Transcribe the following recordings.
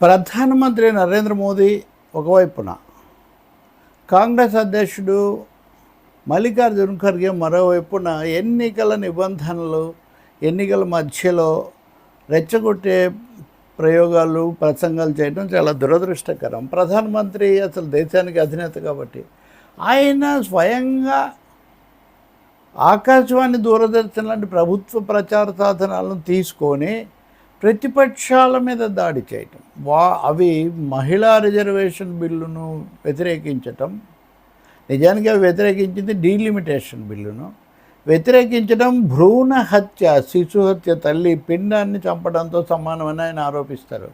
ప్రధానమంత్రి నరేంద్ర మోదీ ఒకవైపున, కాంగ్రెస్ అధ్యక్షుడు మల్లికార్జున ఖర్గే మరోవైపున ఎన్నికల నిబంధనలు, ఎన్నికల మధ్యలో రెచ్చగొట్టే ప్రయోగాలు, ప్రసంగాలు చేయడం చాలా దురదృష్టకరం. ప్రధానమంత్రి అసలు దేశానికి అధినేత కాబట్టి ఆయన స్వయంగా ఆకాశవాణి, దూరదర్శన్ లాంటి ప్రభుత్వ ప్రచార సాధనాలను తీసుకొని ప్రతిపక్షాల మీద దాడి చేయటం, అవి మహిళా రిజర్వేషన్ బిల్లును వ్యతిరేకించటం, నిజానికి అవి వ్యతిరేకించింది డీలిమిటేషన్ బిల్లును వ్యతిరేకించడం, భ్రూణ హత్య, శిశు హత్య, తల్లి పిండాన్ని చంపడంతో సమానమని ఆయన ఆరోపిస్తారు.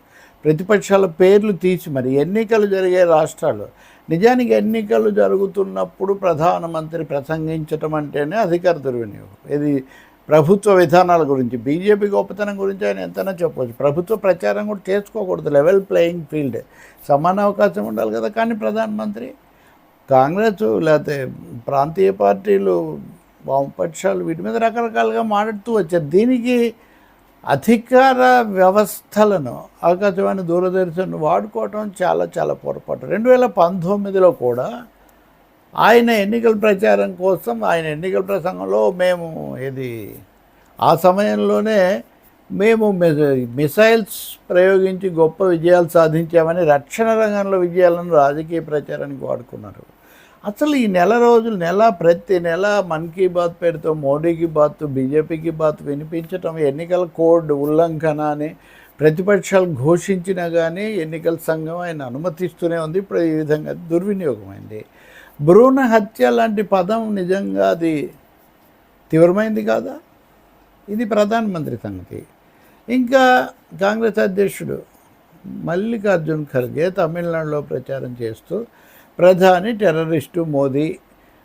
ప్రతిపక్షాల పేర్లు తీసి మరి ఎన్నికలు జరిగే రాష్ట్రాలు, నిజానికి ఎన్నికలు జరుగుతున్నప్పుడు ప్రధానమంత్రి ప్రసంగించటం అంటేనే అధికార దుర్వినియోగం. ఇది ప్రభుత్వ విధానాల గురించి, బీజేపీ గొప్పతనం గురించి ఆయన ఎంతైనా చెప్పవచ్చు. ప్రభుత్వ ప్రచారం కూడా చేసుకోకూడదు, లెవెల్ ప్లేయింగ్ ఫీల్డ్, సమాన అవకాశం ఉండాలి కదా. కానీ ప్రధానమంత్రి కాంగ్రెస్ లేకపోతే ప్రాంతీయ పార్టీలు, వామపక్షాలు వీటి మీద రకరకాలుగా మాట్లాడుతూ వచ్చారు. దీనికి అధికార వ్యవస్థలను, ఆకాశవాణి, దూరదర్శన్ వాడుకోవటం చాలా చాలా పొరపాటు. 2019లో కూడా ఆయన ఎన్నికల ప్రచారం కోసం, ఆయన ఎన్నికల ప్రసంగంలో ఆ సమయంలోనే మేము మిసైల్స్ ప్రయోగించి గొప్ప విజయాలు సాధించామని, రక్షణ రంగంలో విజయాలను రాజకీయ ప్రచారానికి వాడుకున్నారు. అసలు ఈ ప్రతి నెల మన్ కీ బాత్ పేరుతో మోడీకి బాత్, బీజేపీకి బాత్ వినిపించటం, ఎన్నికల కోడ్ ఉల్లంఘన అని ప్రతిపక్షాలు ఘోషించినా కానీ ఎన్నికల సంఘం ఆయన అనుమతిస్తూనే ఉంది. ఇప్పుడు ఈ విధంగా దుర్వినియోగమైంది. భ్రూణ హత్య లాంటి పదం నిజంగా అది తీవ్రమైంది కాదా? ఇది ప్రధానమంత్రి సంగతి. ఇంకా కాంగ్రెస్ అధ్యక్షుడు మల్లికార్జున ఖర్గే తమిళనాడులో ప్రచారం చేస్తూ ప్రధాని టెర్రరిస్టు మోదీ,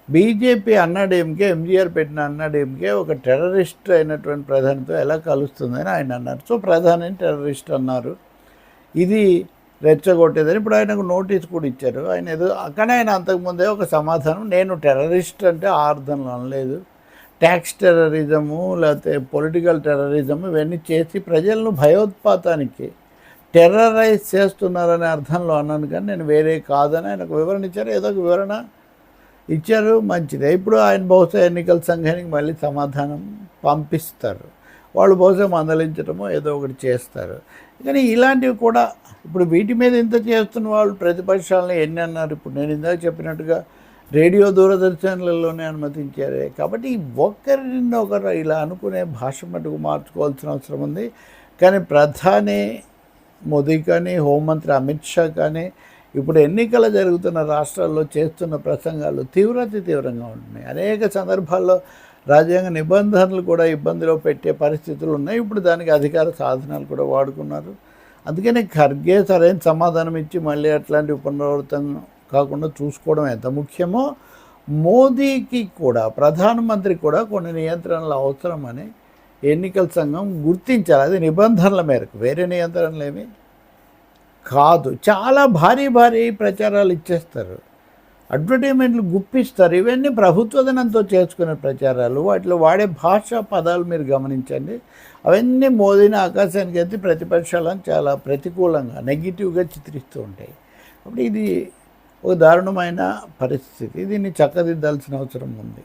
బీజేపీ అన్నాడీఎంకే, ఎంజీఆర్ పెట్టిన అన్నాడీఎంకే ఒక టెర్రరిస్ట్ అయినటువంటి ప్రధానితో ఎలా కలుస్తుందని ఆయన అన్నారు. సో ప్రధానిని టెర్రరిస్ట్ అన్నారు. ఇది రెచ్చగొట్టేదని ఇప్పుడు ఆయనకు నోటీస్ కూడా ఇచ్చారు. కానీ ఆయన అంతకుముందే ఒక సమాధానం, నేను టెర్రరిస్ట్ అంటే ఆ అర్థంలో అనలేదు, ట్యాక్స్ టెర్రరిజము లేకపోతే పొలిటికల్ టెర్రరిజం ఇవన్నీ చేసి ప్రజలను భయోత్పాతానికి టెర్రరైజ్ చేస్తున్నారనే అర్థంలో అన్నాను. కానీ నేను వేరే కాదని ఆయనకు వివరణ ఇచ్చారు. ఏదో ఒక వివరణ ఇచ్చారు, మంచిదే. ఇప్పుడు ఆయన బహుశా ఎన్నికల సంఘానికి మళ్ళీ సమాధానం పంపిస్తారు. వాళ్ళు బహుశా మందలించడమో ఏదో ఒకటి చేస్తారు. కానీ ఇలాంటివి కూడా ఇప్పుడు వీటి మీద ఇంత చేస్తున్న వాళ్ళు ప్రతిపక్షాలను ఎన్ని అన్నారు? ఇప్పుడు నేను ఇందాక చెప్పినట్టుగా రేడియో, దూరదర్శన్లలోనే అనుమతించారే. కాబట్టి ఒకరిని ఒకరు ఇలా అనుకునే భాష మటుకు మార్చుకోవాల్సిన అవసరం ఉంది. కానీ ప్రధాని మోదీ కానీ, హోంమంత్రి అమిత్ షా కానీ ఇప్పుడు ఎన్నికలు జరుగుతున్న రాష్ట్రాల్లో చేస్తున్న ప్రసంగాలు తీవ్రంగా ఉంటున్నాయి. అనేక సందర్భాల్లో రాజ్యాంగ నిబంధనలు కూడా ఇబ్బందిలో పెట్టే పరిస్థితులు ఉన్నాయి. ఇప్పుడు దానికి అధికార సాధనాలు కూడా వాడుకున్నారు. అందుకని ఖర్గే సరైన సమాధానం ఇచ్చి మళ్ళీ అట్లాంటి పునరావృతం కాకుండా చూసుకోవడం ఎంత ముఖ్యమో, మోదీకి కూడా, ప్రధానమంత్రి కూడా కొన్ని నియంత్రణలు అవసరమని ఎన్నికల సంఘం గుర్తించాలి. అది నిబంధనల మేరకు, వేరే నియంత్రణలు ఏమీ కాదు. చాలా భారీ ప్రచారాలు ఇచ్చేస్తారు, అడ్వర్టైజ్మెంట్లు గుప్పిస్తారు. ఇవన్నీ ప్రభుత్వధనంతో చేసుకునే ప్రచారాలు. వాటిలో వాడే భాషా పదాలు మీరు గమనించండి. అవన్నీ మోదీని ఆకాశానికి ఎత్తి ప్రతిపక్షాలను చాలా ప్రతికూలంగా, నెగిటివ్గా చిత్రిస్తూ ఉంటాయి. అప్పుడు ఇది ఒక దారుణమైన పరిస్థితి. దీన్ని చక్కదిద్దాల్సిన అవసరం ఉంది.